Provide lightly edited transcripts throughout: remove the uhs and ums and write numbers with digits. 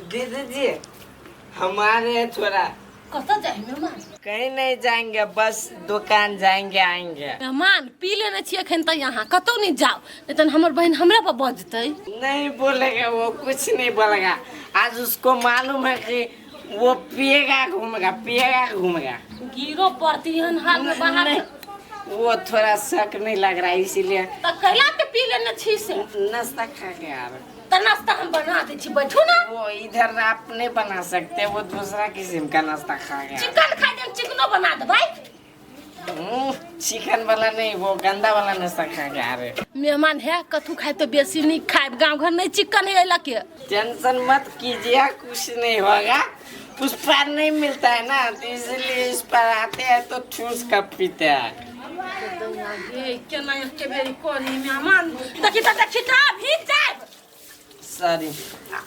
दीदी जी हमारे थोड़ा कहाँ जाए मेहमान? कहीं नहीं जाएंगे, बस दुकान जाएंगे आएंगे। मेहमान पी लेने छिए अखन तक यहाँ कतौ नहीं जाओ, नहीं तो हमर बहन हमरा पर बजतै। नहीं बोलेगा वो, कुछ नहीं बोलेगा। आज उसको मालूम है कि वो पिएगा घूमेगा। गिरो पड़ती है हाल में बाहर। वो थोड़ा शक नहीं लग रहा है इसीलिए। तो कैला के पी लेने छी से? नाश्ता खा के आ रहे। तो नाश्ता हम बना दे छी, बैठो ना। वो इधर आप नहीं बना सकते, वो दूसरा किस्म का नाश्ता खा गया। चिकन खा दे, चिकनो बना दे भाई। चिकन वाला नहीं, वो गंदा वाला नाश्ता खा के आ रहे। मेहमान है कथू खाए तो बेसी नहीं खाए, गांव घर नहीं चिकन है लके। टेंशन मत कीजिए, कुछ नहीं होगा। उस पर नहीं मिलता है ना, तो इसलिए इस पर आते हैं तो ठूस कर पीते हैं। केना के बेरी कोरी मेहमान देखी तो भीग जाए। सॉरी,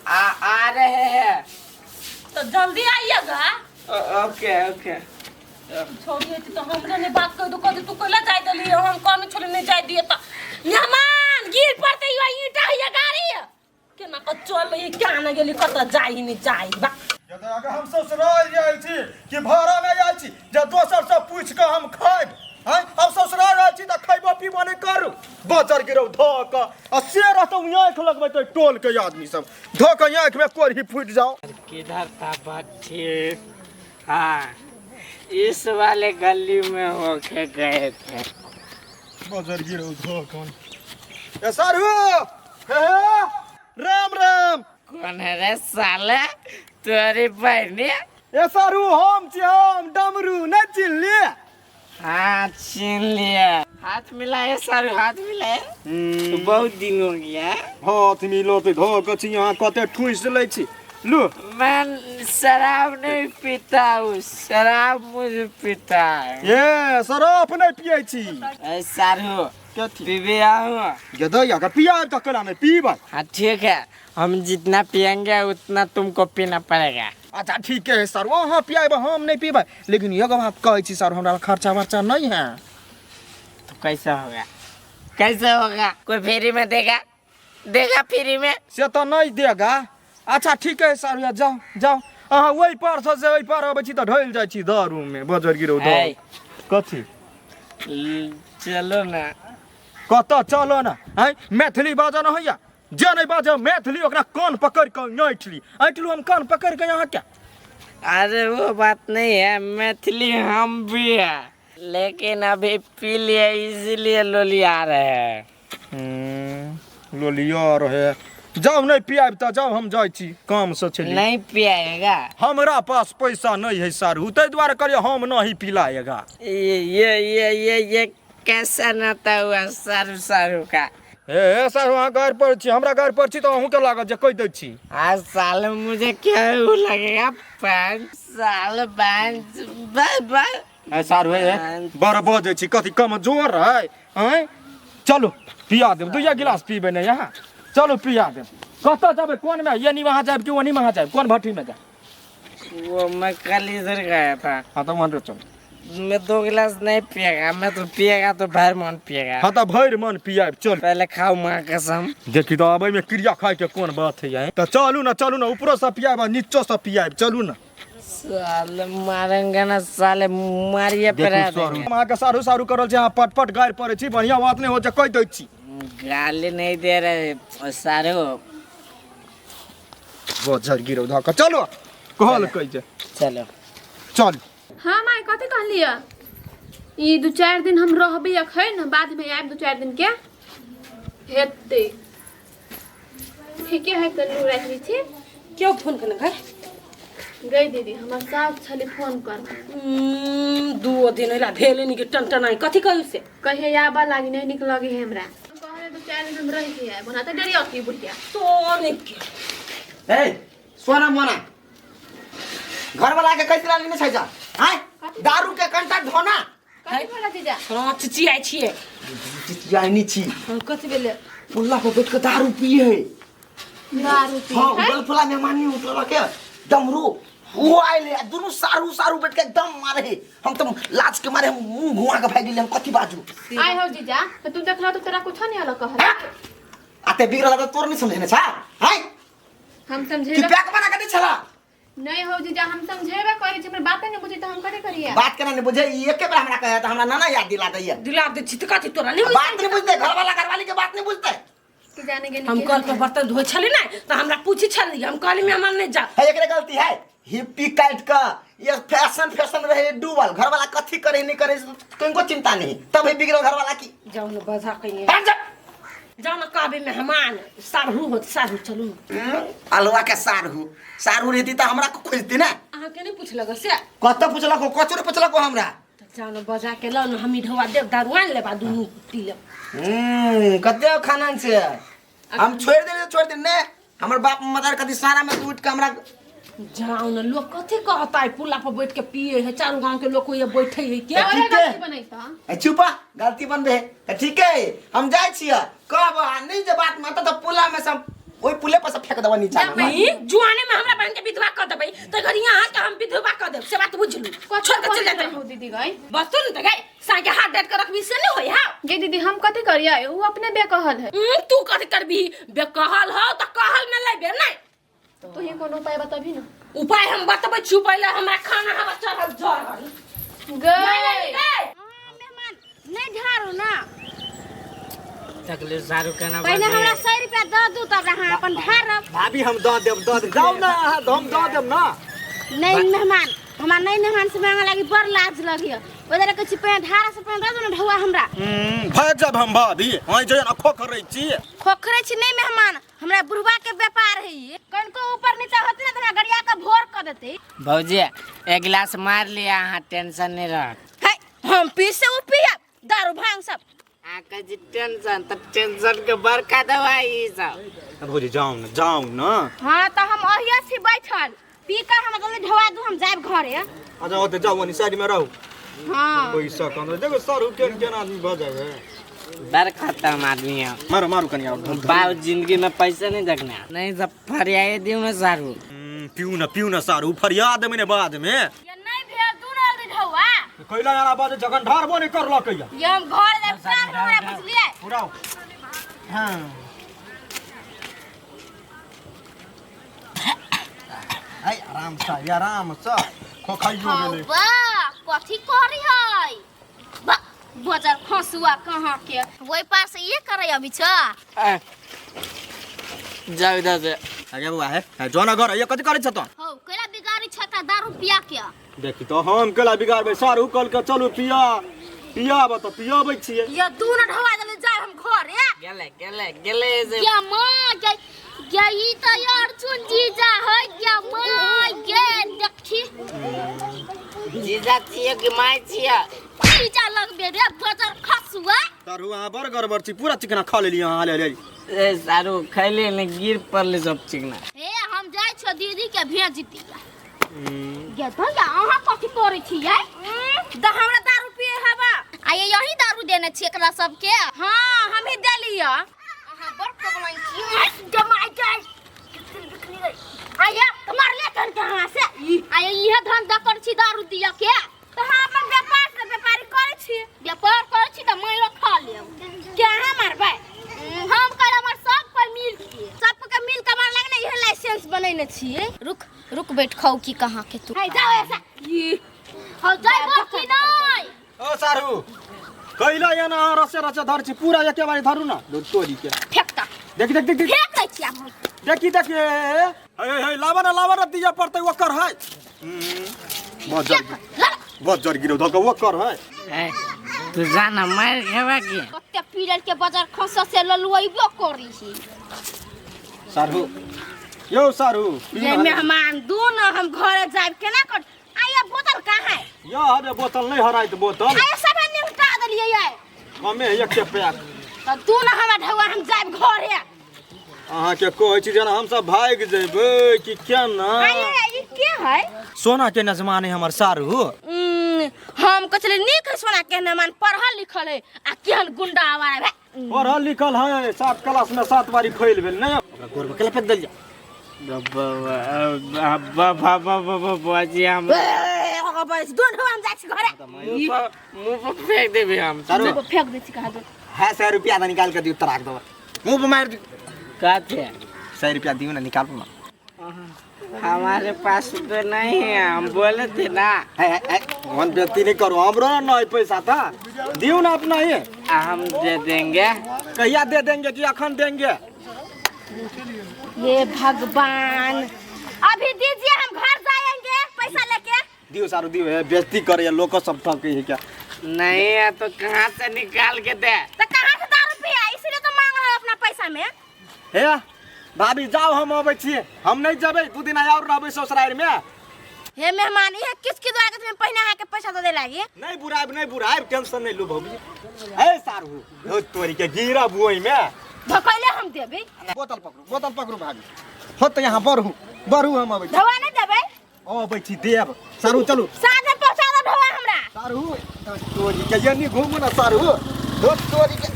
आ रहे हैं तो जल्दी आइएगा। ओके। छोड़िए तो हमने ने बात कर दो, कह तू कोला जाय दली, हम काम छोड़ नहीं जाय दिए तो मेहमान गिर पड़ते हुआ ईटा है गाड़ी केना क चल ये क्या न गेली कत जाई नहीं जाई बा। अगर हम ससुराल जाय छी कि भाड़ा में जाय छी जे दोसर से पूछ के हम खाएब, हैं हम ससुराल जाय छी त खइबो पीबो नहीं करू। बजर गिरौ ध क आ से रहतौ आंख लगबै त टोल के आदमी सब ध क आंख में कोरही फूट जाओ। किधर था बच्चे? हाँ, इस वाले गली में होके गए थे। बजर गिरौ ध क ए सारू हे राम कौन है रे साला? तुम्हारी बहनी? ए सारू हम छी, हम डमरू न चिन लिए। हाँ छीन लिया। हाथ मिलाए सारू, हाथ मिलाए। तो बहुत दिन हो गया। हाथ मिलो तो धो के छी यहाँ कते ठूस ले छी। लो मैं शराब नहीं पीता हूँ, शराब मुझे पीता है। ये शराब नहीं पिए छी। सारू पीबे आऊँ? गधा या का पिया तो कला नहीं पीबा। हाँ ठीक है, हम जितना पियेंगे उतना तुमको पीना पड़ेगा। अच्छा ठीक है सर, वहाँ पियाबा हम नहीं पीबा, लेकिन ये बात कहे छी सर हमरा खर्चा वर्चा नहीं है। तो कैसा होगा? कोई फ्री में देगा फ्री में से तो नहीं देगा। अच्छा ठीक है सर, जाओ अहाँ वही पार से वही पार आबै छी त ढल जाय छी दारू में। बजर गिरौ द कथी चलो ना। कत चलो ना? हैं मैथिली बाजा न होइया, जे नहीं बाजा मैथिली ओकरा कान पकड़ के ऐठलू हम कान पकड़ के यहाँ क्या। अरे वो बात नहीं है, मैथिली हम भी है, लेकिन अभी पी लिए इसीलिए लोलिया रहे हैं। लोलिया रहे। जाओ नहीं पियाब त जाओ, हम जाय छी काम से चली। नहीं पियाएगा? हमरा पास पैसा नहीं है सारू, तै द्वारा करिए हम नहीं पिलाएगा। ये कैसा नाता हुआ सारू का? ए सर वहाँ घर पर छी, हमरा घर पर छी तो अहूँ के लागत जे कह दै छी। आज साल मुझे क्या लगेगा? 5 साल बस। ए सारू ए बड़ बजे छी, कथी कमजोर है? हैं चलो पिया देब, 2 गिलास पीबे ने यहाँ। चलो पिया देब। कत जाबे? कोन में? ये नहीं वहाँ जाब कि वो नहीं वहाँ जाब? कौन भट्टी में जा? वो मैं कल इधर गया था। हाँ तो मन चलो। मैं 2 गिलास नहीं पिएगा, मैं तो पिएगा तो भर मन पिएगा। हाँ तो भर मन पियाब। चल पहले खाओ माँ कसम। देखी तो अब में क्रिया खाए के कौन बात है? तो चलू ना, ऊपरों से पियाब नीचों से पियाब। चलू ना। साले मारेंगे ना, साले मारिए पे। वहाँ के सारू करल छै, पट गाड़ पड़े छी, बढ़िया बात नहीं हो जा कह दै छी। गाली नहीं दे रहे सारू। बजर गिरौ ध क चलो कहल कह जे चलो चल। हाँ माय कथी कहलिए? ई 2-4 दिन हम रहबे अखन, बाद में आब 2-4 दिन के हेते। ठीके है कल रात में छी। क्यों फोन करने भाई? गई दीदी हमर सास छली फोन कर। 2 दिन होला भेले नहीं के टनटनाई कथी कहू से? कहे आबा लागी नहीं निक लगे है हमरा। कहले 2-4 दिन हम रह के है, बना त डरी अथी बुढ़िया। सोने के ए सोना मोना घर वाला के कैसे लाली में छै जा? हैं दारू के कंटा धोना कथी बोला जीजा? हाँ चिची आई छिए। यानी छी हम कथी बेले पुल्ला पे बैठ के दारू पिए है। दारू पी हां गलफला मेहमानी उठल के डमरू वो आइले दोनों सारू बैठ के एकदम मारे है। हम तो लाज के मारे मुंह घुमा के भाग गेले। हम कथी बाजू? आय हो जीजा तो तू देखला तो तेरा कुछ नहीं हला कहला। आ ते बिगड़ल तो तोर नहीं समझने छा हैं हम कि समझेबे पैक बना के छला नहीं हो जीजा हम समझेबे करे छी, हमर बातें नहीं बुझी त हम करे करिए। बात करना नहीं बुझे ये के बार हमरा कहे त हमरा नाना याद दिला दैया दिला दे छिटका थी तोरा नहीं बात नहीं बुझते घरवाली के बात नहीं बुझते कि जाने के हम कल पे बर्तन धोए छली ना तो हमरा पूछी छली हम कहली मेहमान नहीं जा है एकरे गलती है हिप्पी काट का ये फैशन रहे डूबल घरवाला कथी करे नहीं करे तुमको चिंता नहीं तब ही बिगड़ो घरवाला की जाओ ना बजा कहीं हट जा जाओ ना काबे मेहमान सारू हो सारू चलू अलवा के सारू रहती त हमरा को खोजती ना अहाँ के नहीं पूछ लगा से कत पूछला को कचोरे पूछला को हमरा जाओ ना बजा के लो ना हम ढवा देव दारू आन ले बा दुनू पी ले कते खाना से हम छोड़ दे ने हमर बाप मदर कदी सारा में उठ के हमरा जाओ ना लोग कथी कहता है पुला पर बैठ के पिए है चारों गांव के लोग को ये बैठे है क्या अरे ठीक है। गलती बनैता चुपा गलती बनबे ठीक है हम जाय छियै कब नहीं जे बात माता तो पुला में सब ओई पुले पर से फेंक देबा नीचा में नहीं जुआने में हमरा बहन के विधवा कर देबै त घर यहां के हम विधवा कर देब से बात बुझलू छोड़ के चल जाते हो दीदी गई बस तू न त गई साई के हाथ डेट के रखबी से नहीं होय हा ये दीदी हम कथी करिए वो अपने बेकहल है तू कथी करबी बेकहल हो त कहल में लेबे नहीं तो ये कोनो उपाय बताबी ना उपाय हम बतबै छु पहले हमरा खाना हम चढ़ल जर गई मेहमान नहीं झाड़ू ना तकले सारू के ना पहले हमरा 100 रुपया दे दू तब अहाँ अपन ढारब भाभी हम दऽ देब जाओ ना हम दऽ देब ना नहीं मेहमान हमरा नहीं मेहमान से मांगे लगी बड़ लाज लगियो ओदरे के छिपे ढारा से पे दे दू ना ढौआ हमरा भाग जब हम भाभी ओइ जे अखो करै छी खोखरे छी नहीं मेहमान हमरा बुढ़वा के व्यापार है ये कनको ऊपर नीचे होत ना तो गड़िया का भोर कर देते भौजी एक गिलास मार लिया हाँ टेंशन नहीं रह है हम पी से ऊ पिया दारू भांग सब आका जी टेंशन तब टेंशन के बड़का दवाई सब भौजी जाओ ना हां तो हम अहिया छी बैठल पी कर हम जल्दी ढवा दू हम जाब घरे अच्छा ओते जाओ नी साइड में रहू हां पैसा कम देखो सर केन आदमी भ जाए बड़ खत्म आदमी है मारो कनिया बाल जिंदगी में पैसे नहीं देखना नहीं सब फरियाए दियो ना सारू पिऊ ना सारू फरियाद में बाद में ये नहीं भेल दू ना जल्दी ढवा कैला यार बाजे जगन ढारबो नहीं करलक या ये हम घर जाब काम हमरा बुझलिए उड़ाओ हां आई आराम से खो खाइयो गेले वाह कथी करी है बा बजार खसुआ कहाँ के वही पास से ये करे अभी छ जाओ इधर से आगे बुआ है जोना घर ये कथि करै छ त हो केला बिगाड़ी छता दारू पिया के देखी तो हम केला बिगाड़बै सारू कल के चलू पियाब त पियाबै छियै ये तू न ढवा दले जाय हम घर गेले से क्या मां क्या ई त यार चुन जीजा है क्या मां ये देखी जीजा छिए कि माय छिए जीजा लगबे रे बजार खसुआ सारू आ बर्गर बर्ची पूरा चिकना खा लेली हां ले ए सारू खैले ने गिर पड़ले सब चिकना हे हम जाय छ दीदी के भेज दिया ये तो या अहाँ कथी करै छियै द हमरा दारू पिए हवा आ ये यही दारू देने छी एकरा सब के हां हम ही देलिया अहाँ बड़ कबलाई छी जमाई के आया तुम्हार ले कर कहां से आया इहे धंधा कर छी दारू दिया के तो हम अपन व्यापार से व्यापारी करै छी व्यापार करै छी त मैं खा लेब क्या हमर भाई हम कर हमर सब पर मिल के सब के मिल के मार लगने इहे लाइसेंस बनैने छी रुक बैठ खाऊ की कहां के तू जाओ ऐसा हो जाय बाकी नहीं ओ सारू कैला या ना रसे धर छी पूरा एके बारी धरू ना दो तोरी के फेंकता देख फेंक दै छी हम देखी हे लावा ना दिया पड़ते ओकर है बजर गिरो धक ओकर है तू जाना मार खेबा की कते पीरल के बाजार खस से ललुइबो करी छी सारू यो सारू ये मेहमान दू न हम घरे जाब केना कर आया बोतल कहां है या हरे बोतल नहीं हराई त बोतल आया सब निपटा देलिए ये हमें एक के पैक त दू न हमरा ढवा हम जाब घरे अहाँ के कहै छी जेना हम सब भाग जेबै कि केना आया ई के है सोना के नजमाने हमर सारू हम कचले नीक है सोना के नमान पढ़ल लिखल है आ केहन गुंडा आवारा है पढ़ल लिखल है 7 क्लास में 7 बारी फेल भेल नहीं गोर में केला फेंक देल जा बाजी हम बस दोन हम जाय छी घरे मुंह पर फेंक देबे हम सारू फेंक दै छी कहा दो है 100 रुपया निकाल के दियो तराक दो मुंह पे मार दी कहते 100 रुपया दियो ना, निकालो ना। हमारे पास तो नहीं है, हम बोले थे ना। मन व्यक्ति नहीं करो, हमरो ना पैसा था, दियो ना अपना ही। हम दे देंगे। कहिया दे देंगे कि अखन देंगे? ये भगवान, अभी दीजिए, हम घर जाएंगे पैसा लेके। दियो सारू दियो, है बेइज्जती करे लोग सब ठके है क्या? नहीं है तो कहाँ से निकाल के दे? तो कहाँ से दारू पिया, इसीलिए तो मांग रहा है अपना पैसा में। हे भाभी जाओ, हम आबै छिए, हम नहीं जबै, 2 दिन और रहबै ससुराल में। हे मेहमान, ये किसकी दुआगत में पहिने आके पैसा दे लागी? नहीं बुराई, टेंशन नहीं लो भाभी। ए सारू हो तोरी के गिरा बुई में धकैले हम देबे। बोतल पकड़ो भाभी। हो तो यहाँ बरू हम आबै छी। धवा नहीं देबे? आबै छी देब। सारू चलू, साथ में पहुंचा दो धवा हमरा। सारू तोरी के यनी घूमू ना सारू। हो तोरी के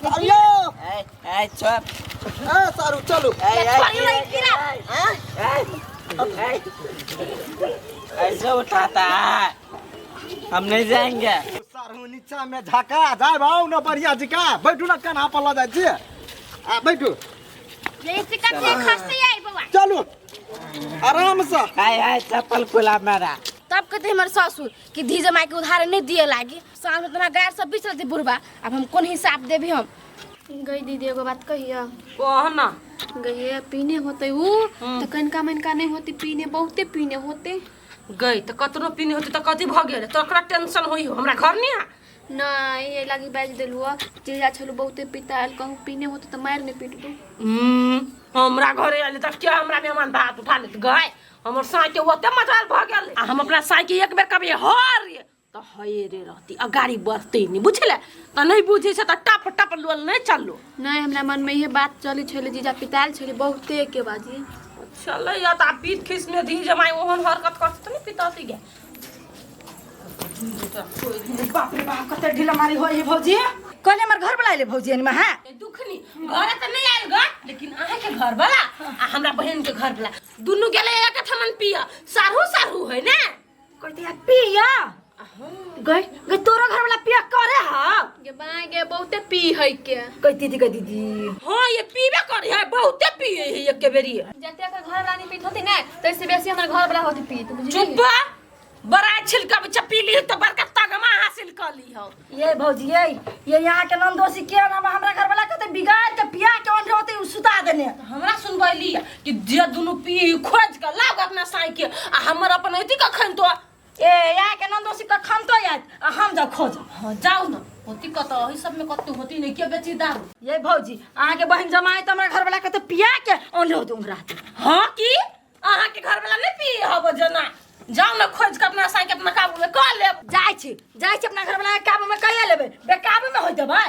हेलो ए छोड़। सारू चलू। ऐसे उठाता है, हम नहीं जाएंगे। सारू नीचा में झाका जाए भाव ना बढ़िया जिका, बैठू ना कन्हा पर ला जाए छी। बैठू, ये चिकन से खस्ती आई बाबा। चलू आराम से। हाय चप्पल खुला मेरा। तब कहते हमारे ससुर कि धी जमाई के उधार नहीं दिए लागी, साल में तना गैर सब बीच रहती बुढ़बा, अब हम कौन हिसाब देबी हम? गई दीदी एगो बात कहिया, कह ना। गई पीने होते वो तो कनका मनका नहीं होती, पीने बहुते पीने होते। गई तो कतनो पीने होती तो कथी भ गेल, तोरा टेंशन होई हो, हमरा घर नहीं आ। नहीं ये लागी बैज देलुआ, जीजा छलु बहुते पिताल, कहूँ पीने होते तो मार नहीं पीट दू। हमरा घरे आले त क्या हमरा मेहमान भात उठा लेत गए, हमर साई के ओते मजाल भ गेल। आ हम अपना साई के एक बेर कभी हर तो हये रे रहती, आ गाड़ी बढ़ते नहीं बुझले, त नहीं बुझे से त टप टप लोल नहीं चललो। नहीं हमरा मन में ये बात चली छले, जीजा पिताल छले बहुते के बाजी। चल या त पीत खिस में धी जमाई ओहन हरकत करत नहीं पिताती गे। बाप रे बाप, कते ढीला मारी होई है भौजी। कहले हमर घर बुलाइले भौजी में। हां दुखनी घरे त नहीं आइल ग, लेकिन आहा के घर वाला आ हमरा बहन के घर वाला दुनु गेले एक थमन पिया, सारू है ना। कहते पिया गई तोरो घर वाला पिया करे ह के बाय के बहुते पी है के। कहती दीदी हां ये पीबे करे है, बहुते पिए है एक बेरी। जते का घर वाला नहीं पीत होती ना, तैसे बेसी हमर घर वाला होती पी। तो चुप बड़ा छिलका बच्चा पी ली तो बड़का तगमा हासिल कर ली हो। ये भौजी ये यहाँ के नंदोसी के नाम हमरा घर वाला कहते बिगाड़ के पिया के ओन होते सुता देने। हमरा सुनबैली कि जे दुनु पी खोज के लाग अपना साई के, आ हमर अपन एती कखन तो ए यहाँ के नंदोसी का खम तो याद हम जा खोज। हां जाओ ना, होती कत ओही सब में कत होती नहीं के बेची दारू। ये भौजी आहाँ के बहन जमाई तो हमरा घर वाला कहते पिया के ओन हो तुम रहते। हां की आहा के घर वाला नहीं पी हबो जना, जाओ ना खोज के अपना साई के अपना काबू में कर ले। जाय छी अपना घर वाला के काबू में कहिया लेबे, बेकाबू में होई देबे।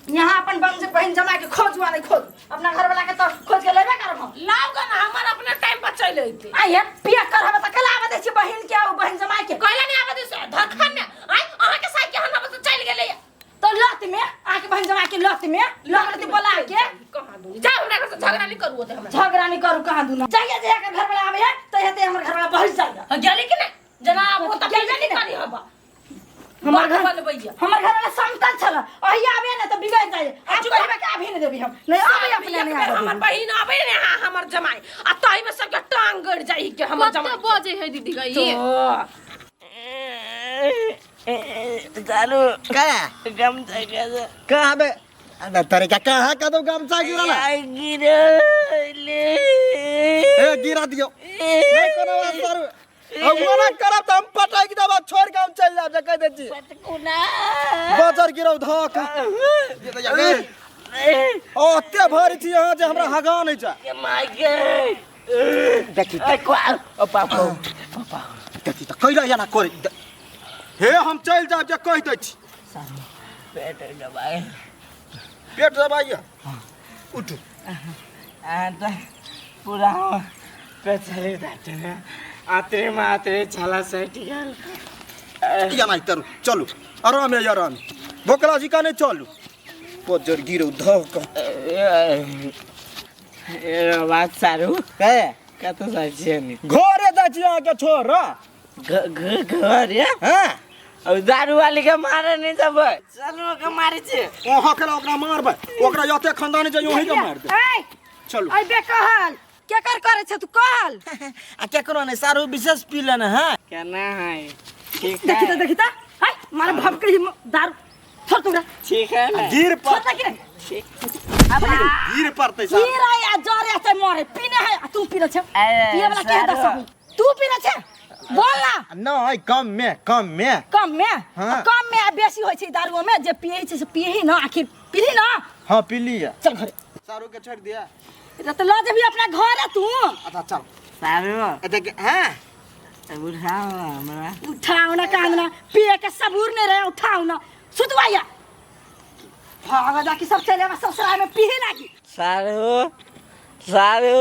यहाँ अपन बहन जमाई के खोजवा नहीं खोज, अपना घर वाला के तो खोज के लेबे करब हम। लाओ गा ना, हमर अपने टाइम पर चले अइते। आ ये पिया कर हम त कला आवे दे छी बहन के आ बहन जमाई के कहला नहीं आवे से धरखन ने आई आहा के साई के हन तो चल गेले। तो लत में आके बहन जमाई के लत में लत बोला के कहां दूनी जा, हमरा घर से झगड़ा नहीं करू होते हमरा। झगड़ा नहीं करू कहां दूना जाइए जे के घर वाला आवे है तो हेते हमर घर वाला बहस जाएगा। गेली कि नहीं जनाब, वो तो गेली नहीं करी हबा। हमर घर बनबैया हमर घर वाला समतल छला, अही आवे ना तो बिगड़ जाए। आ कहबे के आभी नहीं देबी हम, नहीं आवे अपने नहीं आवे। हमर बहिन आवे ने हमर जमाई आ तई में सब के टांग गड़ जाई के हमर कते जमाई बजे है दीदी गई। चालू का गमछा कैसे कहाँ बे? अरे तेरे का कहाँ का तो गमछा गिरा ना? ए गिरा दियो नहीं कोनो बात करू, हम मना करब त हम पटाई के देब, छोड़ के हम चल जाब जे कह दे छी। बजर गिरौ धक ओते भरी छी यहाँ जे हमरा हगा नहीं जा। देखी देखी त कइला या ना करे हे, हम चल जाब जे कह दे छी। पेट दबाए पेट दबाइए उठ पूरा पेट चले जाते हैं, आतरे छाला सट गल। या नहीं तरु चलू आराम है आराम, बोकला जी का नहीं चलू बजर गिरौ धक। ए बात सारू के कत साइछे नि घरे जा छी यहाँ के छोरा घर है हां और दारू वाली के मारे नहीं जब चलो के मारी छे ओहा केला ओकरा मारबै ओकरा जते खानदानी छै ओही के मार दे ए चलू आई बे कहल के कर करे छ तू कहल आ क्या करो ने सारू विशेष पी लेना है केना है ठीक है देखी त हाय मारे भपकड़ी दारू छोड़ तू ठीक है ना गिर पर छोड़ के गिर पड़तै सर गिर आया जरे से मरे पीने है तू पीने छ पिए वाला के दस तू पीने छ बोल ना नहीं कम में कम में बेसी होय छै दारू में जे पिए छै से पिए ही ना आखिर पीली ना हां पी लिया चल घरे सारू के छोड़ दिया तो ला जब अपना घर है तू अच्छा चल सारू देख हां उठाओ हमरा उठाओ ना कांदना पिए के सबूर नहीं रहे उठाओ ना सुतवाया भागा जाके सब चले ससुराल में पीए लागी सारू सारू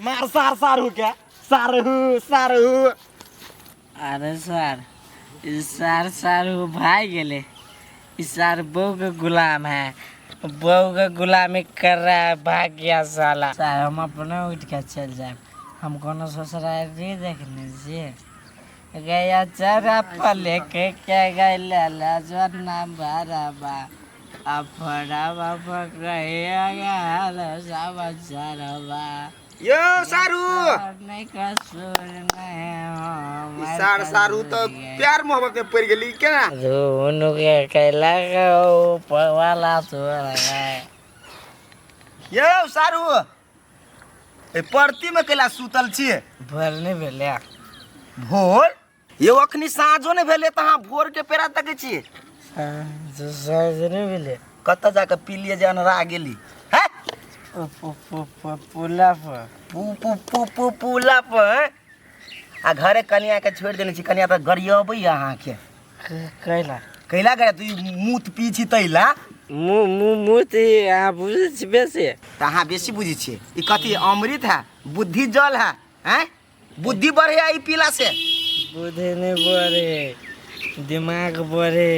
मार सारू के सारू अरे सर इस सारू भाई गेले इस सार बहू का गुलाम है बहू का गुलामी कर रहा है भाग गया साला सर हम अपना उठ के चल जाए हम कोनो ससुराल नहीं देखने से गया चरा पर लेके क्या गए लाला जो नाम भराबा अपना बाबा गया सब चरवा यो सारू नहीं कसूर नहीं सारू तो प्यार मोहब्बत में पड़ गेली केना दोनों के कैला का ऊपर वाला तो है यो सारू ए परती में कैला सुतल छिए भोर नहीं भेले भोर यो अखनी साँझो नहीं भेले तहाँ भोर के पेरा तक छिए जो साइज नहीं भेले कत जाके पी लिए जे अनरा गेली हैं पुला पर पुला पर आ घरे कनिया के छोड़ देने छी कनिया त गरियबै अहाँ के कैला कैला गए तू मूत पी छी तैला मुँह यहाँ बुझे छी बेसी तहाँ बेसी बुझी छी ई कथी अमृत है बुद्धि जल है हैं बुद्धि बढ़े ई पीला से बुद्धि नहीं बढ़े दिमाग बढ़े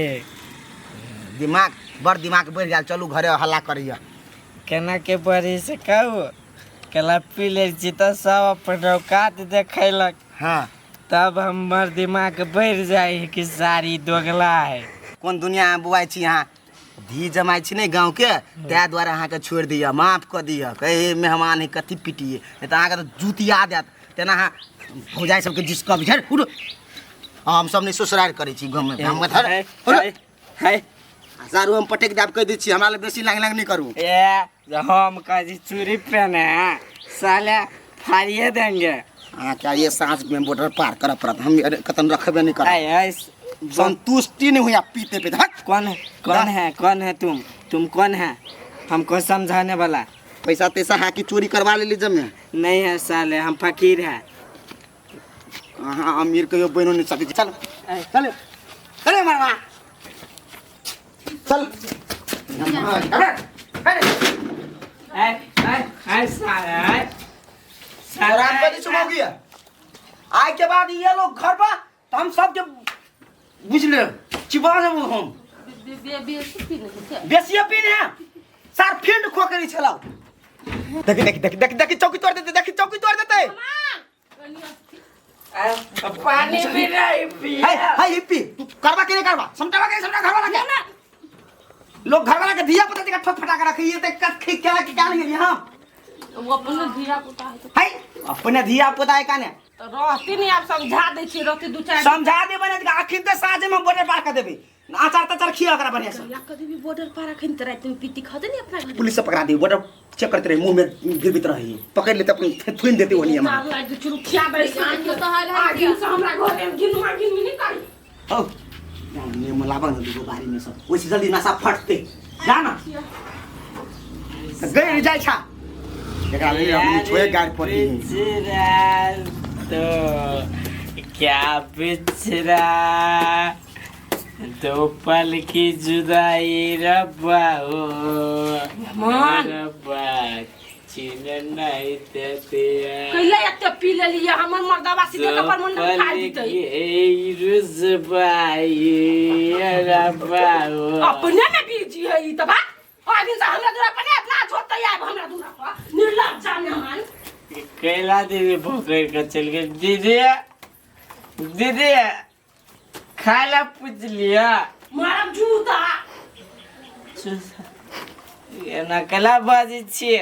दिमाग बढ़ गेल चलू घरे हल्ला करिया केना के बढ़ी से कहू केला पी ले छी तो सब अपन औकात देखैलक हाँ तब हमर दिमाग बढ़ जाए कि सारी दोगला है कौन दुनिया में बुआई छी यहाँ धी जमाई छी नहीं गाँव के तै द्वारा अहाँ के छोड़ दिया माफ कर दिया कहे मेहमान है कथी पिटिए नहीं तो अहाँ के तो जूतिया देत तेना अहाँ भौजाई सबके जिसका बिझर हम सब नहीं ससुराल करे छी गाँव में हम है सारू हम पटेक दाब कह दै छी हमरा ले बेसी लांग नहीं करू ये हम कजी चूड़ी पहने हैं साले फाड़िए देंगे हाँ क्या ये सांस में बॉर्डर पार कर पड़त हम कतन रखबे नहीं कर संतुष्टि नहीं हुआ पीते पे कौन है तुम कौन है हमको समझाने वाला पैसा तैसा है कि चोरी करवा ले ली जब में नहीं है साले हम फकीर है हाँ अमीर कहियो बनो नहीं सके चल चल चल मामा चल आज के बाद ये लोग घर पर तो हम सब बुझ ले चिपा देबो हम बेसी पीने है सार फील्ड खो करी चलाओ देखी चौकी तोड़ देते पानी भी नहीं पिया हाय हिप्पी तू करवा के नहीं करवा समझावा घर वाला के लोग घर वाला के दिया पता देखा ठोक फटा के रखी ये ते कख क्या नहीं यहां वो अपने धिया पुता है हाय अपने धिया पुता है काने तो रहती नहीं आप समझा दे छी रहती दो चार समझा दे बने आखिर ते साजे में बॉर्डर पार कर देबे आचार तचार खिया करा बढ़िया से या कभी भी बॉर्डर पार रखन त रात में पीती खाते नहीं अपना घर पुलिस से पकड़ा दी बॉर्डर चेक करते रहे मुंह में गिरबित रही पकड़ लेते अपन थुन देते वनी हम मार लाग चुरू खिया बड़ी तो हाल है आगे से हमरा घर में गिनवा गिन नहीं करी हो ने मलाबा न दुगो बारी में सब ओसी जल्दी नसा फटते जाना गए जाय छा एकरा ले हम छोए गाड़ पड़ी तो क्या बिचरा दो पल की जुदाई रब्बा हो रब्बा चीन नहीं देते कहिया एते पी ले लिया हमर मर्दावा सीधे कपर मन में खा दीते ए रुसबाई रब्बा हो अपने में बीजी है ई तबा आदमी से हमरा दूरा पने अपना छोड़ते आब हमरा दूरा पर निर्लज जान कैला दीदी पकड़ कर चल गए दीदी खाए ला पूछ लिया मारब जूता ये नकला बाजी छिए